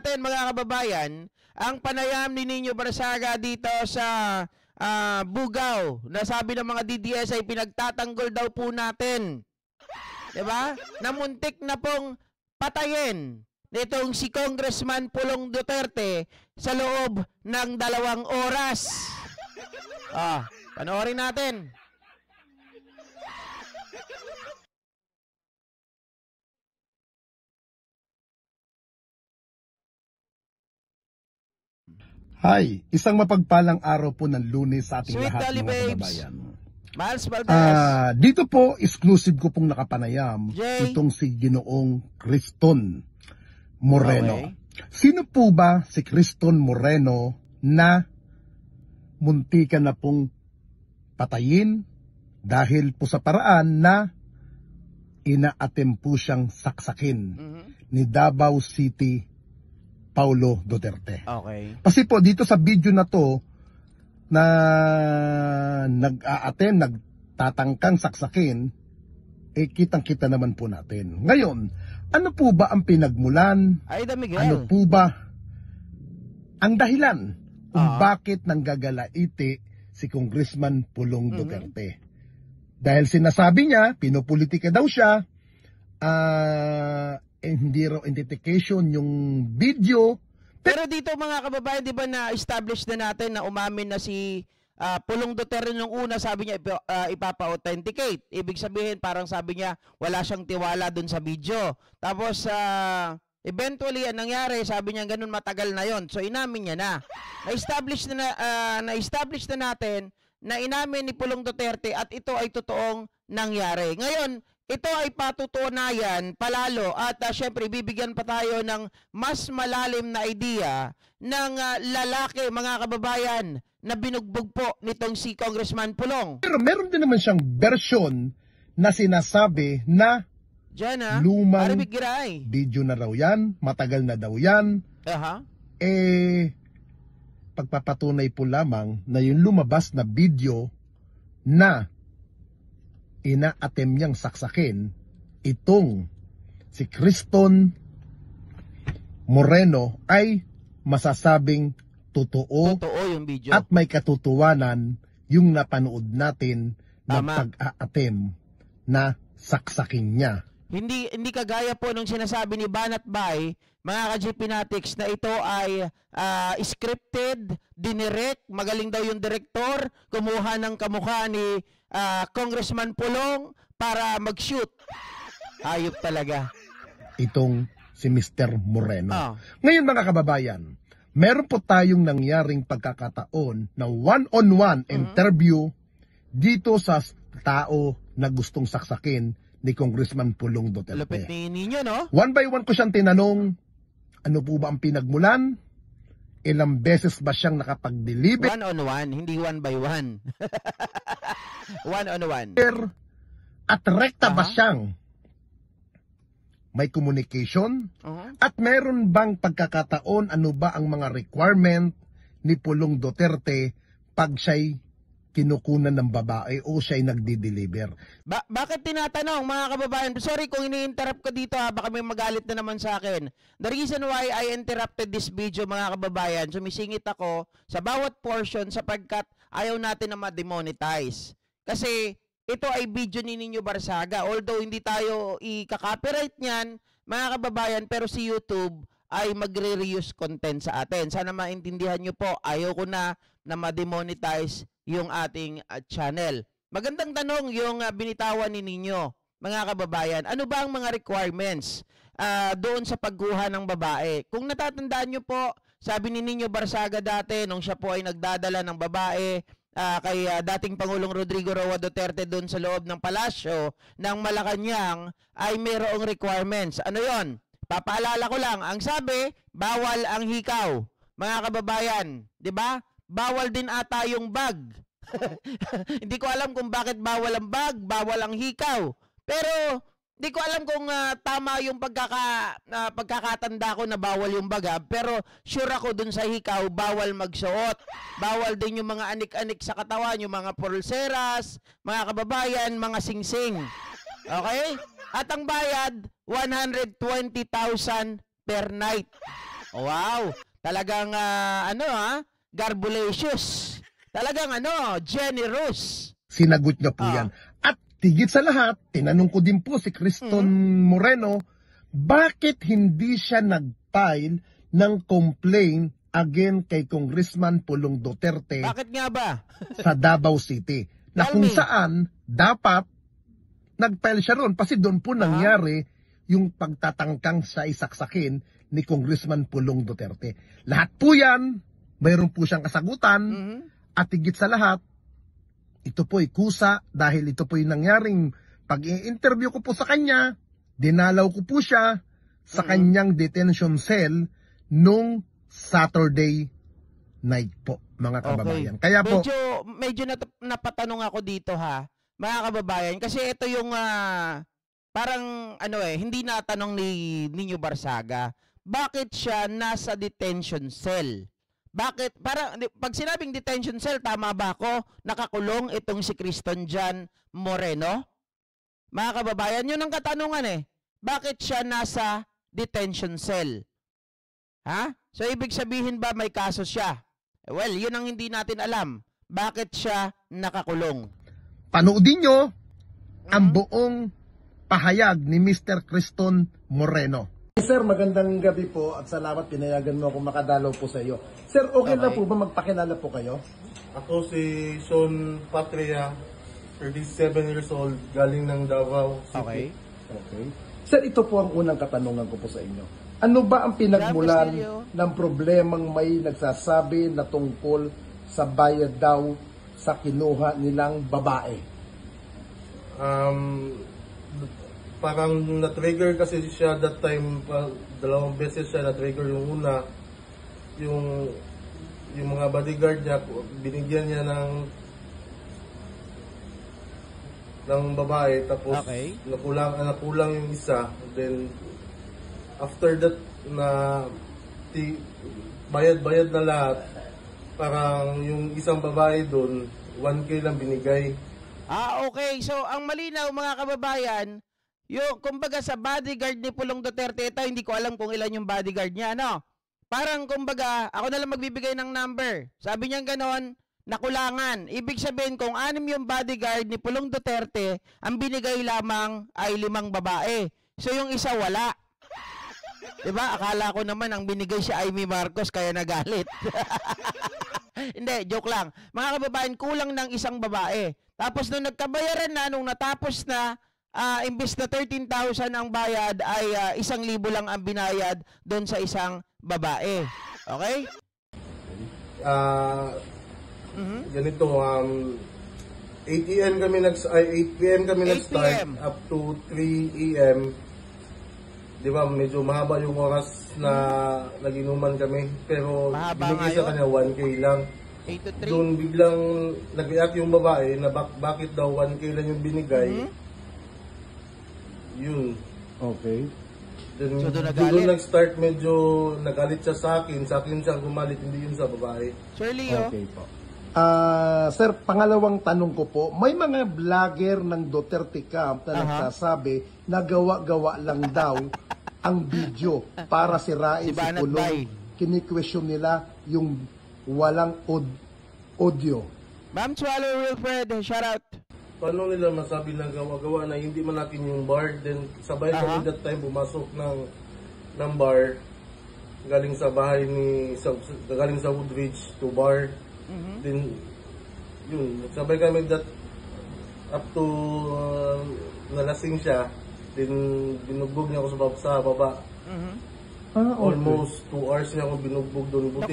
natin mga kababayan, ang panayam ni Nino Barsaga dito sa Bugaw, na sabi ng mga DDS ay pinagtatanggol daw po natin. Diba? Namuntik na pong patayin nitong si Congressman Pulong Duterte sa loob ng 2 oras. Panoorin natin. Hi, isang mapagpalang araw po ng Lunes sa ating Sweet lahat Dolly mga babes. kababayan. Miles Valdez. Dito po, exclusive ko pong nakapanayam Jay. itong si Ginoong Criston Moreno. Okay. Sino po ba si Criston Moreno na muntikan na pong patayin dahil po sa paraan na inaatem po siyang saksakin ni Davao City Paulo Duterte. Okay. Kasi po dito sa video na to na nag-a-attend, nagtatangkang saksakin, kitang-kita naman po natin. Ngayon, ano po ba ang pinagmulan? Aida Miguel. Ano po ba ang dahilan kung bakit nanggagalaiti si Congressman Pulong Duterte? Dahil sinasabi niya, pinopolitika daw siya, hindi raw identification yung video. Pero dito mga kababayan, di ba na-establish na natin na umamin na si Pulong Duterte nung una, sabi niya ipapa-authenticate. Ibig sabihin, parang sabi niya wala siyang tiwala dun sa video. Tapos eventually, ang nangyari, sabi niya ganun matagal na yon. So inamin niya na. Na-establish na natin na inamin ni Pulong Duterte at ito ay totoong nangyari. Ngayon, ito ay patutunayan palalo at syempre bibigyan pa tayo ng mas malalim na idea ng lalaki mga kababayan na binugbog po nitong si Congressman Pulong. Pero meron din naman siyang version na sinasabi na lumang video na raw yan, matagal na daw yan. Pagpapatunay po lamang na yung lumabas na video na ina-attempt niyang saksakin itong si Criston Moreno ay masasabing totoo yung video. At may katotohanan yung napanood natin na pag-a-attempt na saksakin niya. Hindi kagaya po nung sinasabi ni Banat Bay, mga ka-GPnatics, na ito ay scripted, dinirect, magaling daw yung direktor, kumuha ng kamukha ni Congressman Pulong para mag-shoot. Ayop talaga. Itong si Mr. Moreno. Ngayon mga kababayan, meron po tayong nangyaring pagkakataon na one-on-one interview dito sa tao na gustong saksakin ni Congressman Pulong Duterte. Lupit ni Nino, no? One by one ko siyang tinanong, ano po ba ang pinagmulan? Ilang beses ba siyang nakapag-deliver? One-on-one, hindi one by one. One-on-one. At rekta ba siyang may communication? At meron bang pagkakataon, ano ba ang mga requirement ni Pulong Duterte pag siya'y kinukunan ng babae o siya'y nagdi-deliver? Bakit tinatanong mga kababayan? Sorry kung ini-interrupt ko dito baka may magalit na naman sa akin. The reason why I interrupted this video mga kababayan, sumisingit ako sa bawat portion sapagkat ayaw natin na ma-demonetize. Kasi ito ay video ni Nino Barsaga. Although hindi tayo i-copyright niyan mga kababayan, pero si YouTube ay magre-reuse content sa atin. Sana maintindihan nyo po, ayaw ko na ma-demonetize yung ating channel. Magandang tanong yung binitawan ni Nino, mga kababayan. Ano ba ang mga requirements doon sa pagkuha ng babae? Kung natatandaan nyo po, sabi ni Nino Barsaga dati, nung siya po ay nagdadala ng babae kay dating Pangulong Rodrigo Roa Duterte doon sa loob ng palasyo ng Malacanang, ay mayroong requirements. Ano yon? Papaalala ko lang, ang sabi, bawal ang hikaw. Mga kababayan, di ba? Bawal din ata yung bag. Hindi ko alam kung bakit bawal ang bag, bawal ang hikaw. Pero hindi ko alam kung tama yung pagkakatanda ko na bawal yung bag. Pero sure ako dun sa hikaw, bawal magsuot. Bawal din yung mga anik-anik sa katawan, yung mga pulseras, mga kababayan, mga singsing. Okay? At ang bayad, 120,000 per night. Wow! Talagang, garbulacious. Talagang, generous. Sinagot niya po yan. At tigit sa lahat, tinanong ko din po si Criston Moreno, bakit hindi siya nag-file ng complaint again kay Congressman Pulong Duterte? Bakit nga ba? Sa Davao City. Na kung saan, dapat, nag-file siya ron. Kasi doon po nangyari yung pagtatangkang sa isaksakin ni Congressman Pulong Duterte. Lahat po yan, mayroon po siyang kasagutan. At higit sa lahat, ito po'y kusa dahil ito po'y nangyaring pag-i-interview ko po sa kanya, dinalaw ko po siya sa kanyang detention cell nung Saturday night po, mga kababayan. Kaya po, medyo napatanong ako dito mga kababayan, kasi ito yung parang hindi natanong ni Nino Barsaga. Bakit siya nasa detention cell? Bakit? Pag sinabing detention cell, tama ba ako? Nakakulong itong si Criston Jan Moreno? Mga kababayan, yun ang katanungan Bakit siya nasa detention cell? So, ibig sabihin ba may kaso siya? Well, yun ang hindi natin alam. Bakit siya nakakulong? Panoodin nyo ang buong pahayag ni Mr. Criston Moreno. Sir, magandang gabi po at salamat pinayagan mo akong makadalaw po sa iyo. Sir, okay na po ba magpakilala po kayo? Ako si Sean Patria, 37 years old, galing ng Davao City. Okay. Sir, ito po ang unang katanungan ko po sa inyo. Ano ba ang pinagmulan ng problemang may nagsasabi na tungkol sa bayad daw sa kinuha nilang babae? Parang na-trigger kasi siya that time, dalawang beses siya na-trigger. Yung una, yung mga bodyguard niya, binigyan niya ng babae, tapos nakulang yung isa. Then, after that, bayad na lahat, parang yung isang babae doon, 1K lang binigay. Okay. So, ang malinaw mga kababayan, yung kumbaga sa bodyguard ni Pulong Duterte, ito hindi ko alam kung ilan yung bodyguard niya, Parang kumbaga, ako na lang magbibigay ng number. Sabi niya ganon, nakulangan. Ibig sabihin kung 6 yung bodyguard ni Pulong Duterte, ang binigay lamang ay 5 babae. So yung isa wala. Diba? Akala ko naman ang binigay si Amy Marcos kaya nagalit. Hindi, joke lang. Mga kababayan, kulang ng isang babae. Tapos nung nagkabayaran na, nung natapos na, imbis na 13,000 ang bayad ay 1,000 lang ang binayad doon sa isang babae. Okay? Ganito, 8 PM kami nag-start up to 3 AM. Di ba, medyo mahaba yung oras na nag-inuman kami. Pero binigay sa kanya 1K lang. 8 to 3? Doon biglang nag-react yung babae na bakit daw 1K lang yung binigay. Yun. Okay. Then, So, doon nag-start, medyo nagalit siya sa akin siya gumalit, hindi yun sa babae. Sir Leo? Okay po. Sir, pangalawang tanong ko po, may mga vlogger ng Duterte Camp na nagsasabi na gawa-gawa lang daw ang video para sirain si Pulong. Kini-question nila yung walang audio. Ma'am Swallow Wilfred, shout out. Paano nila masabi na gawa-gawa na hindi man natin yung bar, then sabay kami that time pumasok ng bar galing sa bahay galing sa Woodridge to bar. Then yun, sabay kami that up to nalasing siya, then binugbog niya ako sa baba. Okay. Almost 2 hours niya ako binugbog doon. Buti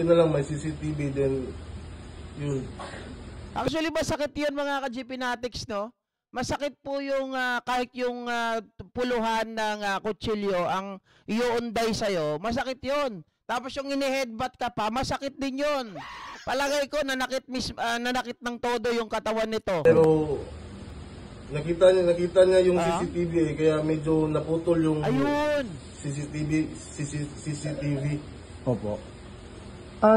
na lang may CCTV, then yun. Actually, masakit yun mga ka-GP Natics, Masakit po yung kahit yung puluhan ng kutsilyo ang iuunday sa'yo, masakit yun. Tapos yung ini-headbutt ka pa, masakit din yun. Palagay ko, nanakit ng todo yung katawan nito. Pero nakita niya yung CCTV kaya medyo naputol yung CCTV. Opo.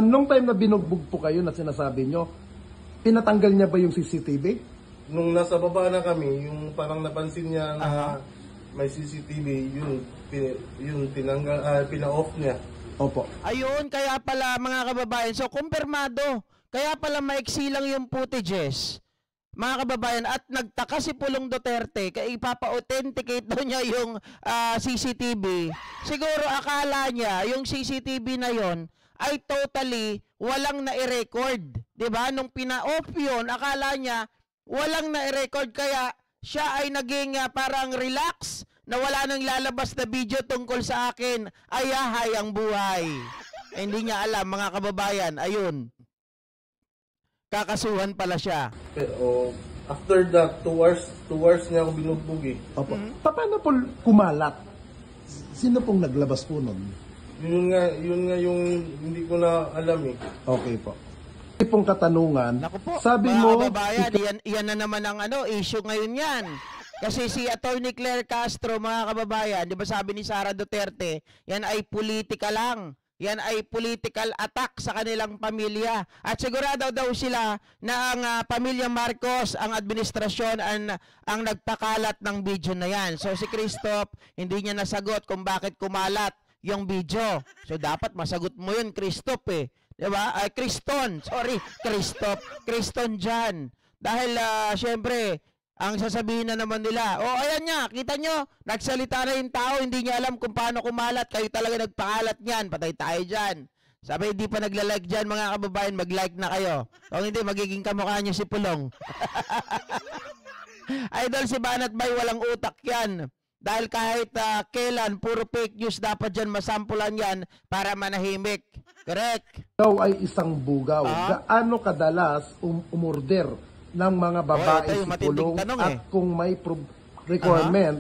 Nung time na binugbog po kayo na sinasabi nyo, pinatanggal niya ba yung CCTV? Nung nasa baba na kami, yung parang napansin niya na may CCTV, yun, yun tinanggal, pina-off niya. Opo. Ayun, kaya pala mga kababayan, so kumpirmado, kaya pala maiksi lang yung footages, mga kababayan, at nagtaka si Pulong Duterte, kaya ipapa-authenticate daw niya yung CCTV. Siguro akala niya, yung CCTV na yon ay totally walang na-record. Diba? Nung pina-off yun, akala niya walang na-record, kaya siya ay naging parang relax, na wala nang lalabas na video tungkol sa akin, ayahay ang buhay. Hindi niya alam, mga kababayan, ayun. Kakasuhan pala siya. Pero after that, 2 hours niya ako binugbog eh. Opo. Paano po kumalat? Sino pong naglabas po nun? Yun nga yung hindi ko na alam eh. Okay po. Ito pong katanungan, Naku po, sabi mga mo, kababayan, yan na naman ang issue ngayon yan. Kasi si Attorney Claire Castro, mga kababayan, di ba sabi ni Sara Duterte, yan ay politika lang. Yan ay political attack sa kanilang pamilya. At sigurado daw sila na ang pamilya Marcos, ang administrasyon, ang nagpakalat ng video na yan. So si Christoph, hindi niya nasagot kung bakit kumalat yung video. So dapat masagot mo yun, Christoph eh. Diba? Christon, sorry, Christoph. Christon dyan. Dahil syempre, ang sasabihin na naman nila, ayan nga, kita nyo, nagsalita na yung tao, hindi niya alam kung paano kumalat, kayo talaga nagpakalat niyan, patay tayo dyan. Sabi, hindi pa nagla-like dyan, mga kababayan, mag-like na kayo. Kung hindi, magiging kamukha nyo si Pulong. Idol, si Banat Bay, walang utak yan. Dahil kahit kailan, puro fake news, dapat dyan masampulan yan para manahimik. Correct? ikaw ay isang bugaw. Gaano kadalas umorder ng mga babae ito yung si matinding Pulong tanong, at kung may requirement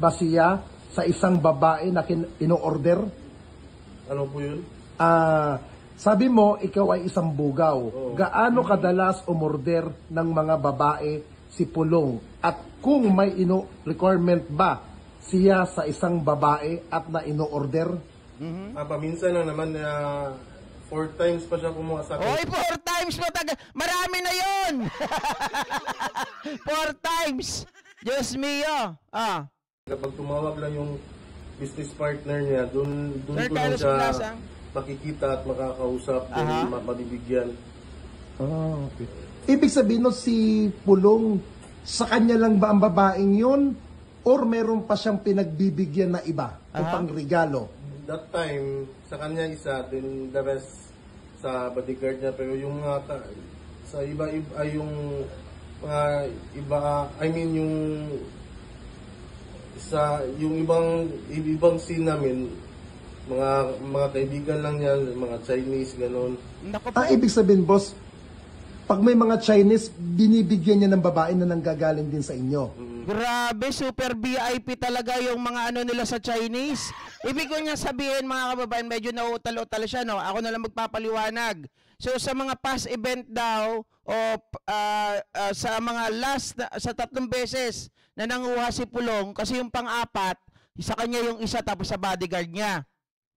ba siya sa isang babae na ino-order? Ano po yun? Sabi mo, ikaw ay isang bugaw. Gaano kadalas umorder ng mga babae si Pulong? At kung may requirement ba siya sa isang babae at na ino-order? Paminsan lang naman 4 times pa siya kumuha sa akin. Oy, 4 times mo marami na yon. 4 times. Diyos mio. Kapag tumawag lang yung business partner niya, doon ko Sir lang Carlos siya Plaza. makikita at makakausap, mabibigyan. Okay. Ibig sabihin no, si Pulong, sa kanya lang ba ang babaeng yun? Or meron pa siyang pinagbibigyan na iba? O pang regalo? That time, sa kanya isa, then the rest sa bodyguard niya. Pero yung mga sa iba ay yung mga iba, I mean yung ibang scene namin, mga kaibigan lang niya, mga Chinese, ganon. Ibig sabihin, boss, pag may mga Chinese, binibigyan niya ng babae na nanggagaling din sa inyo. Grabe, super VIP talaga yung mga nila sa Chinese. Ibig ko niya sabihin, mga kababayan, medyo nauutal-utal siya, no? Ako na lang magpapaliwanag. So, sa mga past event daw, o sa mga sa 3 beses na nanguha si Pulong, kasi yung pang-4, sa kanya yung isa, tapos sa bodyguard niya.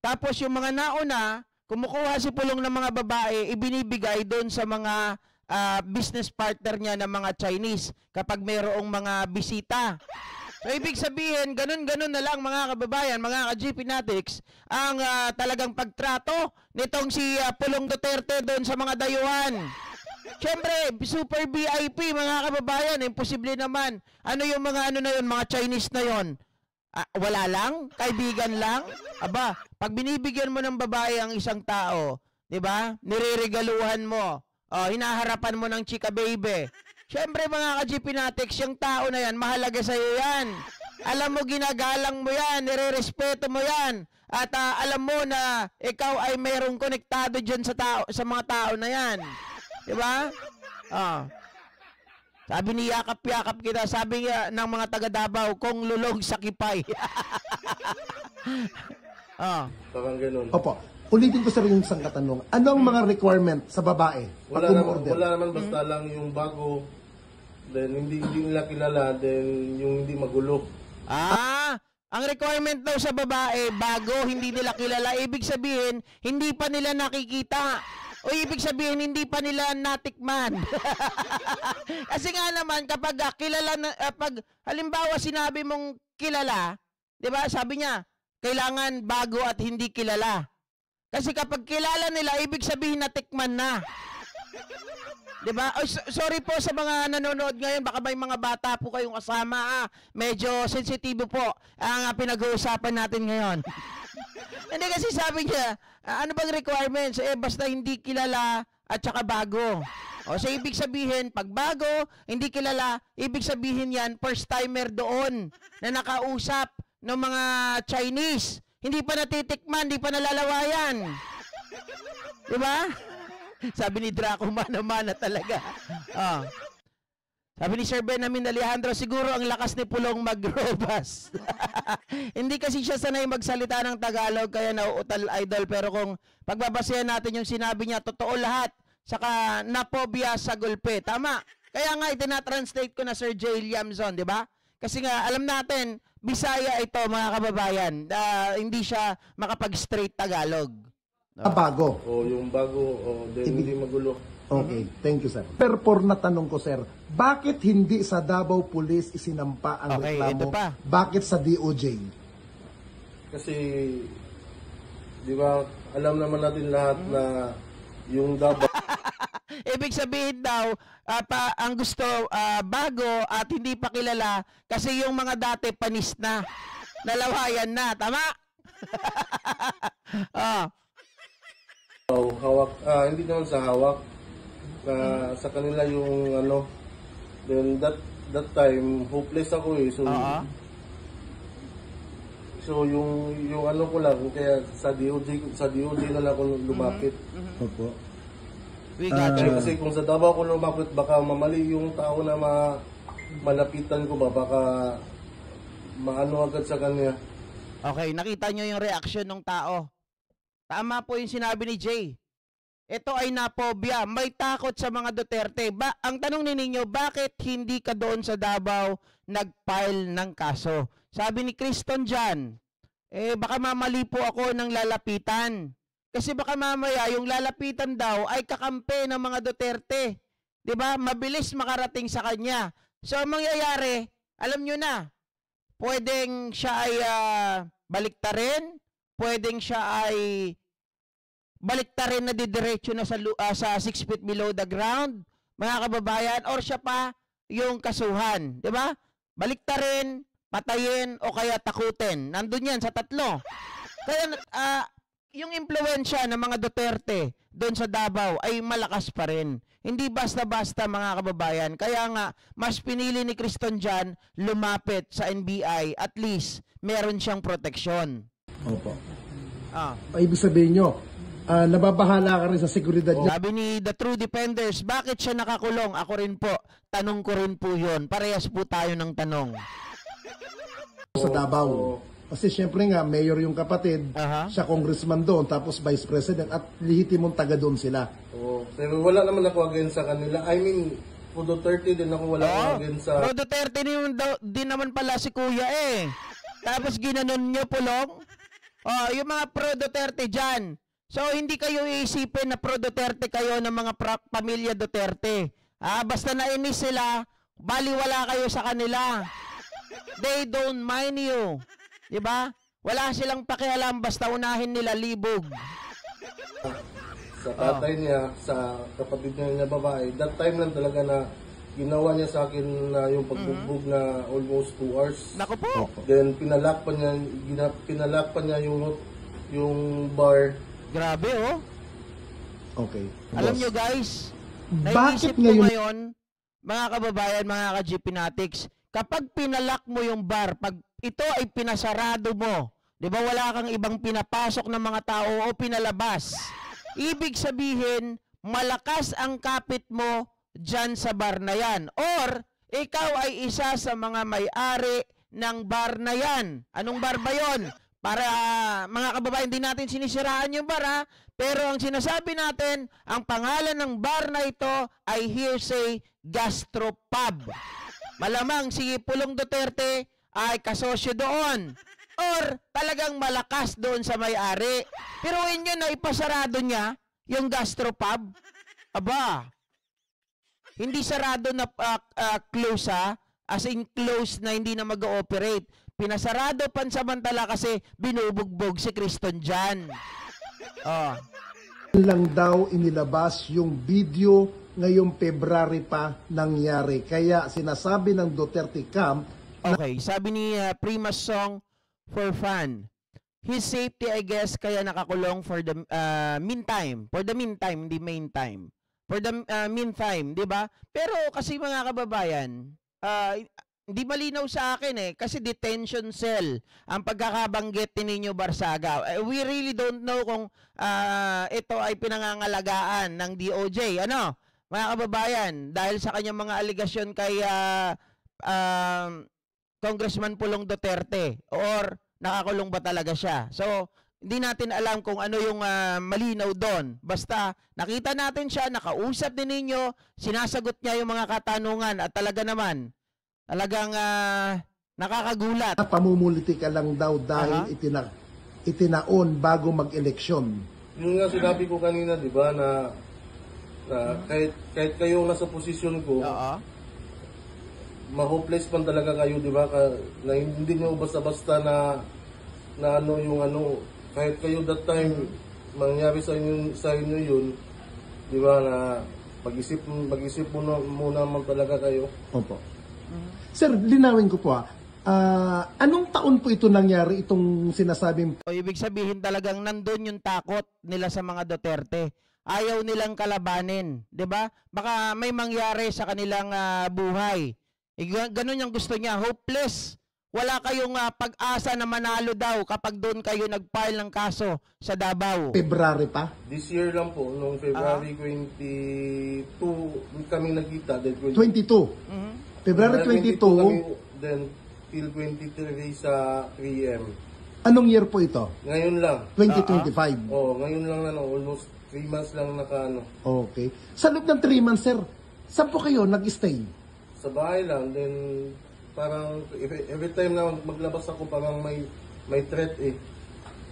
Tapos yung mga nauna, kumukuha si Pulong ng mga babae, ibinibigay doon sa mga business partner niya ng mga Chinese kapag mayroong mga bisita. So, ibig sabihin, ganun-ganun na lang mga kababayan, mga ka-GP Natics, ang talagang pagtrato nitong si Pulong Duterte doon sa mga dayuhan. Siyempre, super VIP mga kababayan, imposible naman. Ano yung mga na yun, mga Chinese na yun? Wala lang? Kaibigan lang? Aba, pag binibigyan mo ng babae ang isang tao, di ba? Nireregaluhan mo. Hinaharapan mo ng chika baby. Siyempre mga ka-GP Natics, yung tao na yan, mahalaga sa iyo yan. Alam mo, ginagalang mo yan, nirerespeto mo yan. At alam mo na ikaw ay mayroong konektado dyan sa mga tao na yan. Diba? Sabi ni yakap-yakap kita, sabi nga ng mga taga Davao, kung lulog sa kipay. Parang ganun. Opo. Ulitin ko sa rin yung isang katanong. Ano ang mga requirement sa babae pag umorder? Wala naman, basta lang yung bago, then hindi nila kilala, then yung hindi magulo. Ang requirement daw sa babae, bago, hindi nila kilala, ibig sabihin, hindi pa nila nakikita. O ibig sabihin, hindi pa nila natikman. Kasi nga naman, kapag kilala, pag halimbawa sinabi mong kilala, di ba, sabi niya, kailangan bago at hindi kilala. Kasi kapag kilala nila, ibig sabihin na tikman na. Diba? Oh, sorry po sa mga nanonood ngayon, baka may mga bata po kayong kasama. Medyo sensitibo po ang pinag-uusapan natin ngayon. Hindi kasi sabi niya, ano bang requirements? Basta hindi kilala at saka bago. O, so ibig sabihin, pag bago, hindi kilala, ibig sabihin yan, first timer doon na nakausap ng mga Chinese. Hindi pa natitikman, hindi pa nalalawayan. Diba? Sabi ni Draco, mana-mana talaga. Oh. Sabi ni Sir Benjamin Alejandro, siguro ang lakas ni Pulong magrobas. Hindi kasi siya sanay magsalita ng Tagalog, kaya nauutal idol. Pero kung pagbabasehan natin yung sinabi niya, totoo lahat. Saka napobia sa gulpe. Tama. Kaya nga itinatranslate ko na Sir J. Liamzon, di ba? Kasi nga, alam natin, Bisaya ito, mga kababayan. Hindi siya makapag-straight Tagalog. Bago. Yung bago, hindi magulo. Okay, thank you, sir. Pero na tanong ko, sir, bakit hindi sa Davao Police isinampa ang Okay, reklamo? ito pa. Bakit sa DOJ? Kasi, di ba, alam naman natin lahat na yung Davao Ibig sabihin daw, ang gusto bago at hindi pa kilala kasi yung mga dati panis na. Nalawayan na. Tama? hawak, hindi naman sa hawak. Sa kanila yung ano, then that time, hopeless ako eh. So yung ano ko lang, kaya sa DOJ na lang ako lumapit. Opo. We got you. Kasi kung sa Davao ko lumapit, baka mamali yung tao na malapitan ko ba, baka maano agad sa kanya. Okay, nakita nyo yung reaction ng tao. Tama po yung sinabi ni Jay. Ito ay napobia. May takot sa mga Duterte. Ang tanong ninyo, bakit hindi ka doon sa Davao nag-file ng kaso? Sabi ni Criston dyan, baka mamali po ako ng lalapitan. Kasi baka mamaya yung lalapitan daw ay kakampi ng mga Duterte. 'Di ba? Mabilis makarating sa kanya. So ang mangyayari, alam nyo na, pwedeng siya ay baliktarin, pwedeng siya ay baliktarin na didiretso na sa 6 feet below the ground, mga kababayan, or siya pa yung kasuhan. 'Di ba? Baliktarin, patayin, o kaya takutin. Nandun yan sa tatlo. Kaya yung impluwensya ng mga Duterte doon sa Davao ay malakas pa rin. Hindi basta-basta, mga kababayan. Kaya nga, mas pinili ni Criston dyan lumapit sa NBI. At least, meron siyang proteksyon. Opo. Ibig sabihin nyo, nababahala ka rin sa seguridad niya. Sabi ni The True Defenders, bakit siya nakakulong? Ako rin po. Tanong ko rin po yun. Parehas po tayo ng tanong. Sa Davao. Kasi syempre nga, mayor yung kapatid, siya congressman doon, tapos vice president, at lehitimong taga doon sila. Pero wala naman ako against sa kanila. I mean, Pro Duterte din ako, wala ako against sa... Pro Duterte din naman pala si Kuya eh. Tapos ginanon nyo, Pulong. Yung mga Pro Duterte dyan. So, hindi kayo iisipin na Pro Duterte kayo ng mga pamilya Duterte. Basta nainis sila, baliwala kayo sa kanila. They don't mind you. Diba? Wala silang pakialam, basta unahin nila libog. Sa tatay niya, sa kapatid niya babae, that time lang talaga na ginawa niya sa akin na yung pagbugbog na almost 2 hours. Naku po. Then pinalak pa niya yung bar. Grabe oh. Okay. Alam nyo guys, Bakit naisip ko ngayon, mga kababayan, mga ka-GP Natics, kapag pinalak mo yung bar, pag ito ay pinasarado mo, di ba wala kang ibang pinapasok ng mga tao o pinalabas, ibig sabihin, malakas ang kapit mo dyan sa bar na yan. Or, ikaw ay isa sa mga may-ari ng bar na yan. Anong bar ba yon? Para mga kababayan, hindi natin sinisiraan yung bar, pero ang sinasabi natin, ang pangalan ng bar na ito ay Hearsay Gastropub. Malamang si Pulong Duterte ay kasosyo doon. Or talagang malakas doon sa may-ari. Pero yun na ipasarado niya yung gastropub. Aba, hindi sarado na close as in close na hindi na mag-ooperate. pinasarado pansamantala kasi binubugbog si Kristen Jan. Oh. Lang daw inilabas yung video ngayong February pa nangyari. Kaya sinasabi ng Duterte camp. Okay, sabi ni Primas Song for fun. His safety, I guess, kaya nakakulong for the meantime. For the meantime, hindi main time. For the meantime, di ba? Pero kasi mga kababayan, hindi malinaw sa akin kasi detention cell ang pagkakabanggit ni Nino Barsaga. We really don't know kung ito ay pinangangalagaan ng DOJ. Ano, mga kababayan, dahil sa kanyang mga aligasyon kay Congressman Pulong Duterte, or nakakulong ba talaga siya? So, hindi natin alam kung ano yung malinaw doon. Basta, nakita natin siya, nakausap din ninyo, sinasagot niya yung mga katanungan at talaga naman, talagang nakakagulat. Pamumuliti ka lang daw dahil itinaon bago mag-eleksyon. Yung nga sinabi ko kanina, di ba, na kahit kayo nasa posisyon ko, ma-hopeless man talaga kayo, di ba? Na hindi nyo basta-basta na ano yung ano, kahit kayo that time, mangyari sa inyo yun, di ba, na mag-isip muna man talaga kayo. Opo. Sir, linawin ko po anong taon po ito nangyari, itong sinasabing... O, ibig sabihin talagang nandun yung takot nila sa mga Duterte. Ayaw nilang kalabanin, di ba? Baka may mangyari sa kanilang buhay. Ganun yung gusto niya, hopeless. Wala kayong pag-asa na manalo daw kapag doon kayo nag-file ng kaso sa Davao. February pa? This year lang po, noong February 22, kami nagkita. 22? February 22? Kami, then, till 23 sa 3M. Anong year po ito? Ngayon lang. 2025? Ngayon lang almost 3 months lang Okay. Sa loob ng 3 months, sir, saan po kayo nag-stay? Sa bahay lang, then parang every time na maglabas ako parang may threat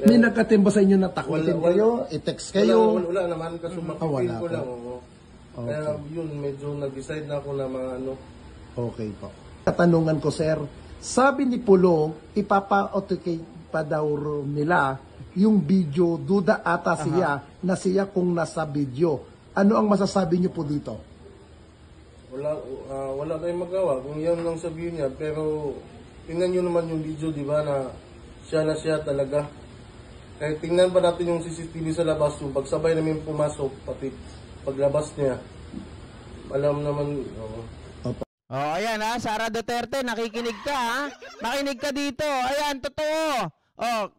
May nagkatimba sa inyo na takutin kayo? I-text kayo? Wala naman, kasi makipil ko lang. Okay. Kaya yun, medyo nag-decide na ako na mga ano. Okay po. Katanungan ko, sir, sabi ni Pulong, ipapa-authenticate pa daw nila yung video, duda ata siya na siya kung nasa video. Ano ang masasabi niyo po dito? Wala tayong magawa kung yan lang sabihin niya, pero tingnan nyo naman yung video, di ba, na siya talaga. Kahit tingnan pa natin yung CCTV sa labas, yung pagsabay namin pumasok, pati paglabas niya, alam naman. Ayan Sara Duterte, nakikinig ka Makinig ka dito. Ayan, totoo.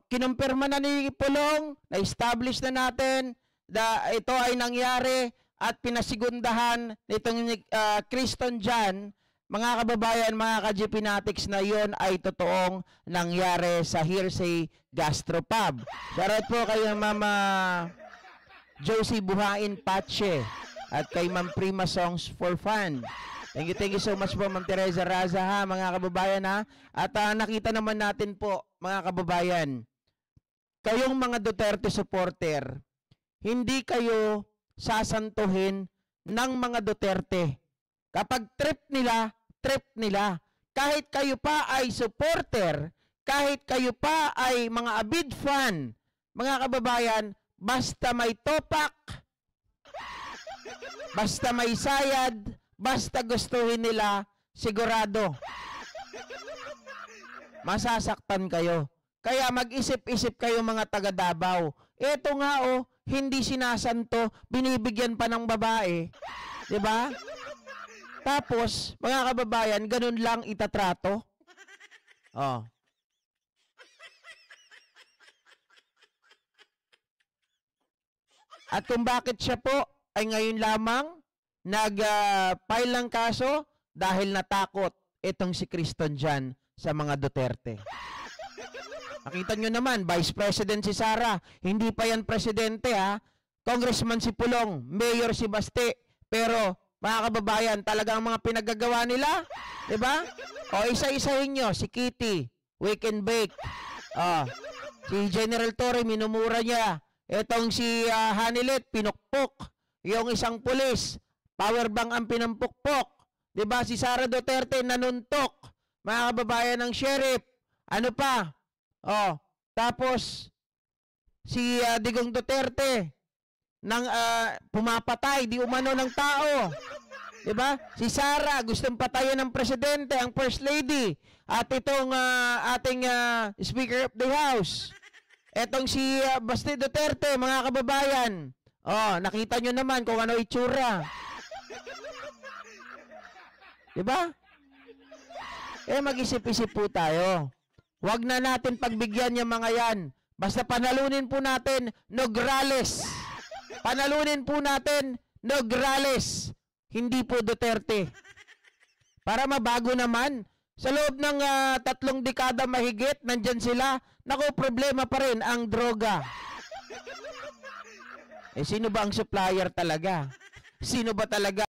Kinumpirma na ni Pulong, na-establish na natin na ito ay nangyari at pinasigundahan nitong Kristen Jan, mga kababayan, mga ka-GP Natics, na yon ay totoong nangyari sa Hearsay Gastropub. Shoutout po kay Mama Josie Buhain Pache at kay Ma'am Prima Songs for Fun. Thank you so much po, Ma'am Teresa Raza, mga kababayan At nakita naman natin po, mga kababayan, kayong mga Duterte supporter, hindi kayo sasantuhin ng mga Duterte. Kapag trip nila. Kahit kayo pa ay supporter, kahit kayo pa ay mga abid fan, mga kababayan, basta may topak, basta may sayad, basta gustuhin nila, sigurado masasaktan kayo. Kaya mag-isip-isip kayo, mga taga Davao. Ito nga hindi sinasanto, binibigyan pa ng babae. 'Di ba? Tapos, mga kababayan, ganun lang itatrato. At kung bakit siya po ay ngayon lamang nag-file ng kaso dahil natakot itong si Kristen Jan sa mga Duterte. Nakita nyo naman, Vice President si Sara, hindi pa yan presidente Congressman si Pulong, Mayor si Baste, pero mga kababayan, talagang mga pinagagawa nila, di ba? Isa-isahin nyo, si Kitty, Wake and Bake, si General Torre, minumura niya, etong si Hanilet, pinukpok, yung isang pulis, powerbank ang pinampukpok, di ba? Si Sara Duterte, nanuntok, mga kababayan ng sheriff, Ano pa? Oh, tapos si Digong Duterte nang pumapatay di umano ng tao. 'Di ba? Si Sara gustong patayin ng presidente, ang First Lady, at itong ating Speaker of the House. Etong si Basti Duterte, mga kababayan. Oh, nakita nyo naman kung ano itsura. 'Di ba? Mag-isip-isip po tayo. Huwag na natin pagbigyan yung mga yan. Basta panalunin po natin, Nograles. Panalunin po natin, Nograles. Hindi po Duterte. Para mabago naman. Sa loob ng 3 dekada mahigit, nandyan sila. Naku, problema pa rin ang droga. Sino ba ang supplier talaga? Sino ba talaga